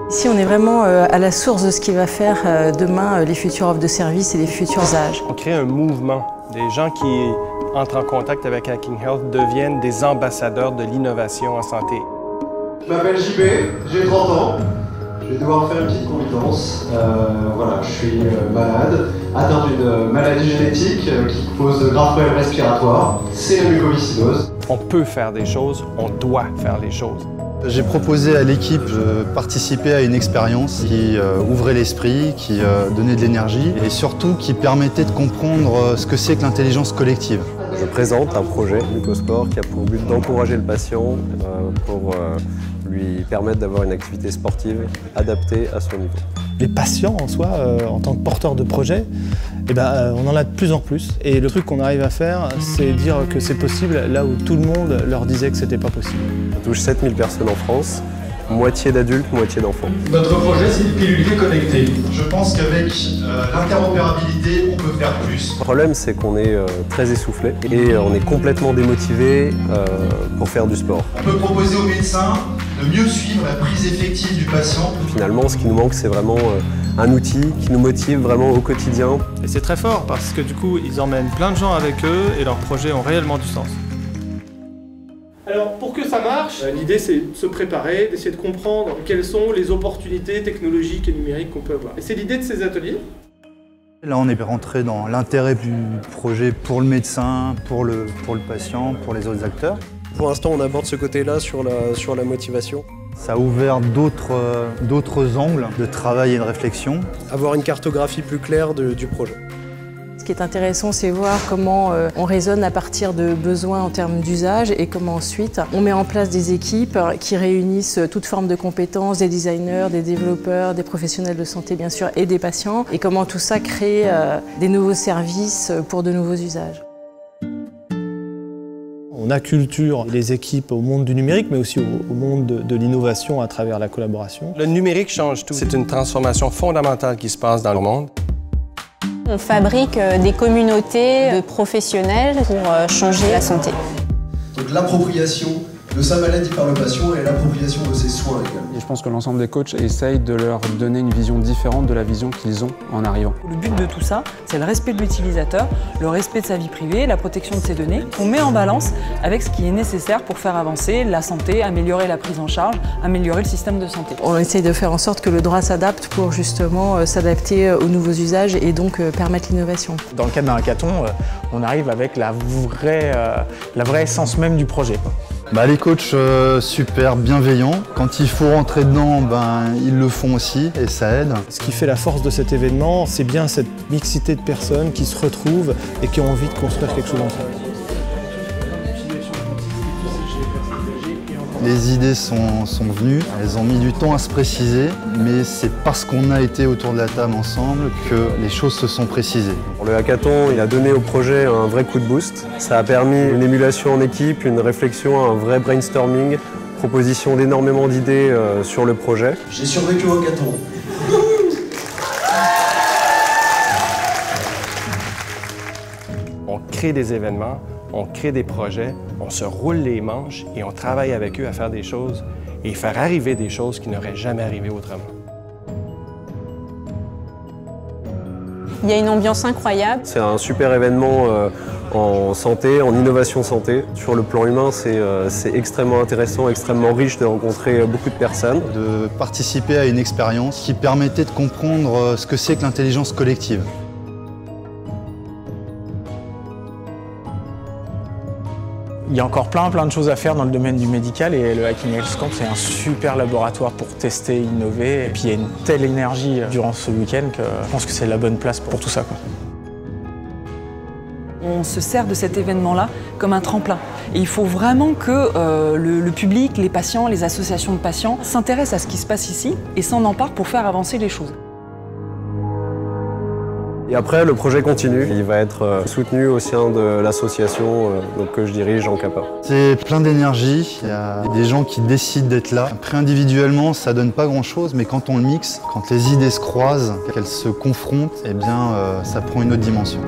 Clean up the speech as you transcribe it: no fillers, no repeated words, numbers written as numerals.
Ici, on est vraiment à la source de ce qui va faire demain les futures offres de services et les futurs âges. On crée un mouvement. Des gens qui entrent en contact avec Hacking Health deviennent des ambassadeurs de l'innovation en santé. Je m'appelle JB, j'ai 30 ans. Je vais devoir faire une petite confidence. Voilà, je suis malade, atteint d'une maladie génétique qui pose de graves problèmes respiratoires. C'est la mucoviscidose. On peut faire des choses, on doit faire les choses. J'ai proposé à l'équipe de participer à une expérience qui ouvrait l'esprit, qui donnait de l'énergie et surtout qui permettait de comprendre ce que c'est que l'intelligence collective. Je présente un projet Mucosport qui a pour but d'encourager le patient pour lui permettre d'avoir une activité sportive adaptée à son niveau. Les patients en soi, en tant que porteurs de projet, on en a de plus en plus. Et le truc qu'on arrive à faire, c'est dire que c'est possible là où tout le monde leur disait que c'était pas possible. On touche 7000 personnes en France, moitié d'adultes, moitié d'enfants. Notre projet, c'est une pilule connectée. Je pense qu'avec l'interopérabilité, on peut faire plus. Le problème, c'est qu'on est très essoufflé et on est complètement démotivé pour faire du sport. On peut proposer aux médecins de mieux suivre la prise effective du patient. Finalement, ce qui nous manque, c'est vraiment un outil qui nous motive vraiment au quotidien. Et c'est très fort parce que du coup, ils emmènent plein de gens avec eux et leurs projets ont réellement du sens. Alors, pour que ça marche, l'idée c'est de se préparer, d'essayer de comprendre quelles sont les opportunités technologiques et numériques qu'on peut avoir. Et c'est l'idée de ces ateliers. Là, on est rentré dans l'intérêt du projet pour le médecin, pour le patient, pour les autres acteurs. Pour l'instant, on aborde ce côté-là sur la motivation. Ça a ouvert d'autres angles de travail et de réflexion. Avoir une cartographie plus claire du projet. Ce qui est intéressant, c'est voir comment on raisonne à partir de besoins en termes d'usage et comment ensuite on met en place des équipes qui réunissent toutes formes de compétences, des designers, des développeurs, des professionnels de santé bien sûr et des patients et comment tout ça crée des nouveaux services pour de nouveaux usages. On acculture les équipes au monde du numérique, mais aussi au monde de l'innovation à travers la collaboration. Le numérique change tout. C'est une transformation fondamentale qui se passe dans le monde. On fabrique des communautés de professionnels pour changer la santé. Donc l'appropriation de sa maladie par le patient et l'appropriation de ses soins également. Et je pense que l'ensemble des coachs essayent de leur donner une vision différente de la vision qu'ils ont en arrivant. Le but de tout ça, c'est le respect de l'utilisateur, le respect de sa vie privée, la protection de ses données, qu'on met en balance avec ce qui est nécessaire pour faire avancer la santé, améliorer la prise en charge, améliorer le système de santé. On essaye de faire en sorte que le droit s'adapte pour justement s'adapter aux nouveaux usages et donc permettre l'innovation. Dans le cadre d'un hackathon, on arrive avec la vraie essence même du projet. Les coachs super bienveillants, quand il faut rentrer dedans, ils le font aussi et ça aide. Ce qui fait la force de cet événement, c'est bien cette mixité de personnes qui se retrouvent et qui ont envie de construire quelque chose ensemble. Les idées sont venues, elles ont mis du temps à se préciser, mais c'est parce qu'on a été autour de la table ensemble que les choses se sont précisées. Le hackathon, il a donné au projet un vrai coup de boost. Ça a permis une émulation en équipe, une réflexion, un vrai brainstorming, proposition d'énormément d'idées sur le projet. J'ai survécu au hackathon. On crée des événements, on crée des projets, on se roule les manches et on travaille avec eux à faire des choses et faire arriver des choses qui n'auraient jamais arrivé autrement. Il y a une ambiance incroyable. C'est un super événement en santé, en innovation santé. Sur le plan humain, c'est extrêmement intéressant, extrêmement riche de rencontrer beaucoup de personnes. De participer à une expérience qui permettait de comprendre ce que c'est que l'intelligence collective. Il y a encore plein de choses à faire dans le domaine du médical et le Hacking Health Camp, c'est un super laboratoire pour tester, innover. Et puis il y a une telle énergie durant ce week-end que je pense que c'est la bonne place pour tout ça, quoi. On se sert de cet événement-là comme un tremplin. Et il faut vraiment que le public, les patients, les associations de patients s'intéressent à ce qui se passe ici et s'en emparent pour faire avancer les choses. Et après, le projet continue. Il va être soutenu au sein de l'association que je dirige en CAPA. C'est plein d'énergie, il y a des gens qui décident d'être là. Après, individuellement, ça donne pas grand-chose, mais quand on le mixe, quand les idées se croisent, qu'elles se confrontent, ça prend une autre dimension.